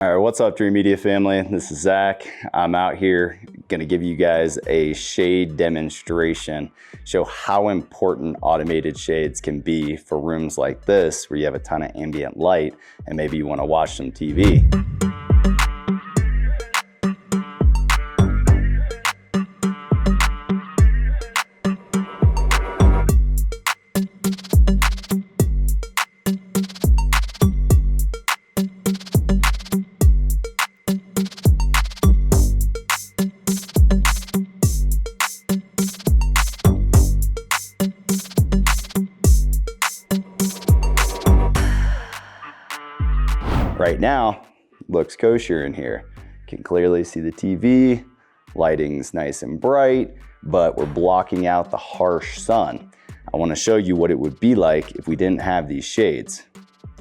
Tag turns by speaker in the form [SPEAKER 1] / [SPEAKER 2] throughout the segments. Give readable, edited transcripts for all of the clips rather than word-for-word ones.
[SPEAKER 1] All right, what's up, Dreamedia family? This is Zach. I'm out here gonna give you guys a shade demonstration, show how important automated shades can be for rooms like this, where you have a ton of ambient light and maybe you wanna watch some TV. Right now, looks kosher in here. Can clearly see the TV, lighting's nice and bright, but we're blocking out the harsh sun. I wanna show you what it would be like if we didn't have these shades.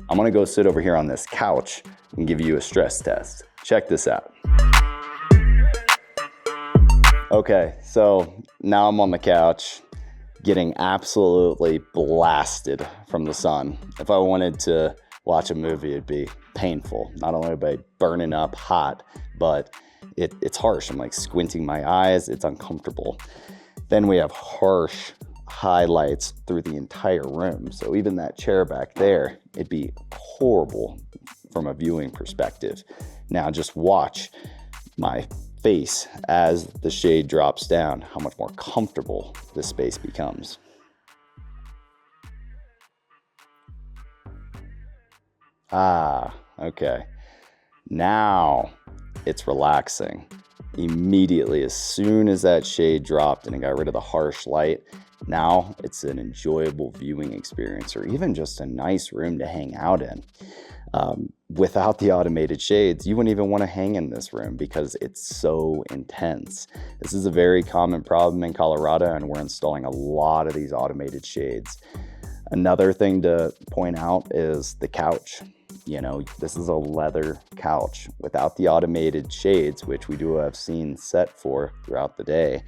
[SPEAKER 1] I'm gonna go sit over here on this couch and give you a stress test. Check this out. Okay, so now I'm on the couch, getting absolutely blasted from the sun. If I wanted to watch a movie, it'd be painful, not only by burning up hot, but it's harsh. I'm like squinting my eyes, it's uncomfortable. Then we have harsh highlights through the entire room. So even that chair back there, it'd be horrible from a viewing perspective. Now just watch my face as the shade drops down, how much more comfortable this space becomes. Okay. Now it's relaxing. Immediately, as soon as that shade dropped and it got rid of the harsh light, now it's an enjoyable viewing experience, or even just a nice room to hang out in. Without the automated shades, you wouldn't even want to hang in this room because it's so intense. This is a very common problem in Colorado, and we're installing a lot of these automated shades. Another thing to point out is the couch. You know, this is a leather couch. Without the automated shades, which we do have scenes set for throughout the day,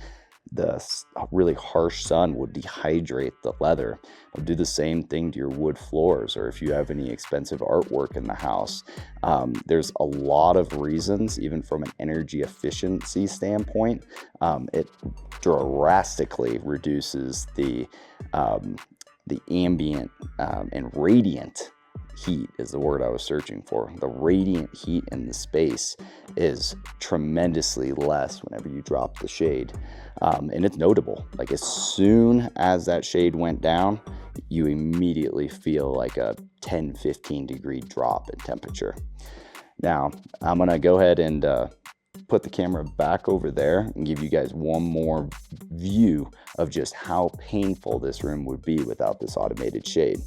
[SPEAKER 1] the really harsh sun would dehydrate the leather. It'll do the same thing to your wood floors, or if you have any expensive artwork in the house. There's a lot of reasons, even from an energy efficiency standpoint. It drastically reduces the ambient and radiant heat is the word I was searching for. The radiant heat in the space is tremendously less whenever you drop the shade. And it's notable. Like as soon as that shade went down, you immediately feel like a 10-15 degree drop in temperature. Now, I'm gonna go ahead and put the camera back over there and give you guys one more view of just how painful this room would be without this automated shade.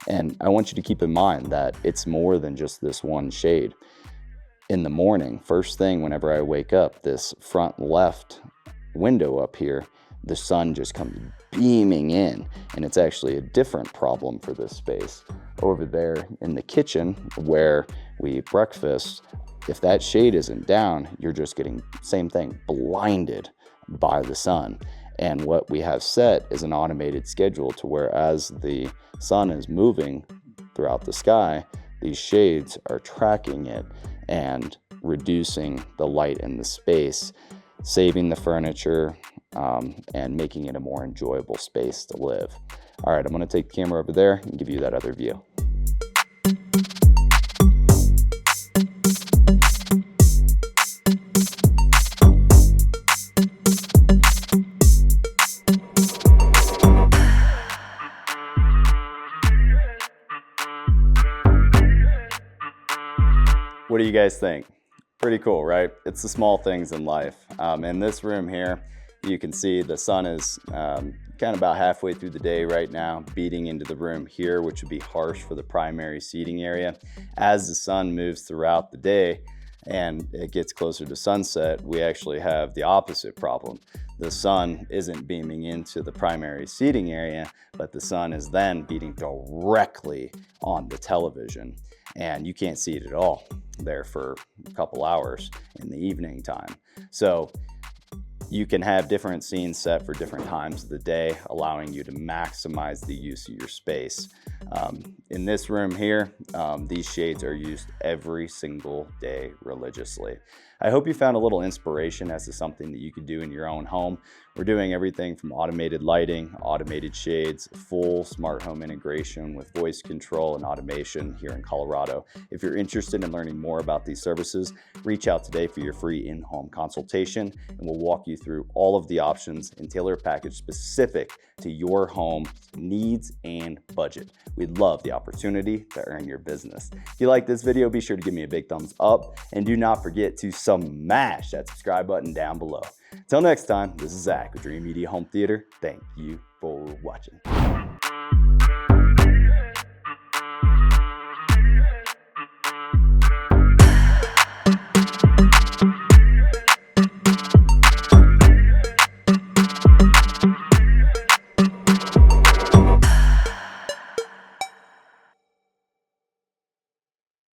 [SPEAKER 1] And I want you to keep in mind that it's more than just this one shade. In the morning, first thing whenever I wake up, this front left window up here, the sun just comes beaming in, and it's actually a different problem for this space. Over there in the kitchen where we eat breakfast, if that shade isn't down, you're just getting, same thing, blinded by the sun. And what we have set is an automated schedule to where as the sun is moving throughout the sky, these shades are tracking it and reducing the light in the space, saving the furniture, and making it a more enjoyable space to live. All right, I'm gonna take the camera over there and give you that other view. What do you guys think? Pretty cool, right? It's the small things in life. In this room here, you can see the sun is kind of about halfway through the day right now, beating into the room here, which would be harsh for the primary seating area. As the sun moves throughout the day and it gets closer to sunset, we actually have the opposite problem. The sun isn't beaming into the primary seating area, but the sun is then beating directly on the television, and you can't see it at all there for a couple hours in the evening time. So You can have different scenes set for different times of the day, allowing you to maximize the use of your space. In this room here, these shades are used every single day religiously. I hope you found a little inspiration as to something that you could do in your own home. We're doing everything from automated lighting, automated shades, full smart home integration with voice control and automation here in Colorado. If you're interested in learning more about these services, reach out today for your free in-home consultation, and we'll walk you through all of the options and tailor a package specific to your home needs and budget. We'd love the opportunity to earn your business. If you like this video, be sure to give me a big thumbs up, and do not forget to smash that subscribe button down below. Until next time, this is Zach with Dreamedia Home Theater. Thank you for watching.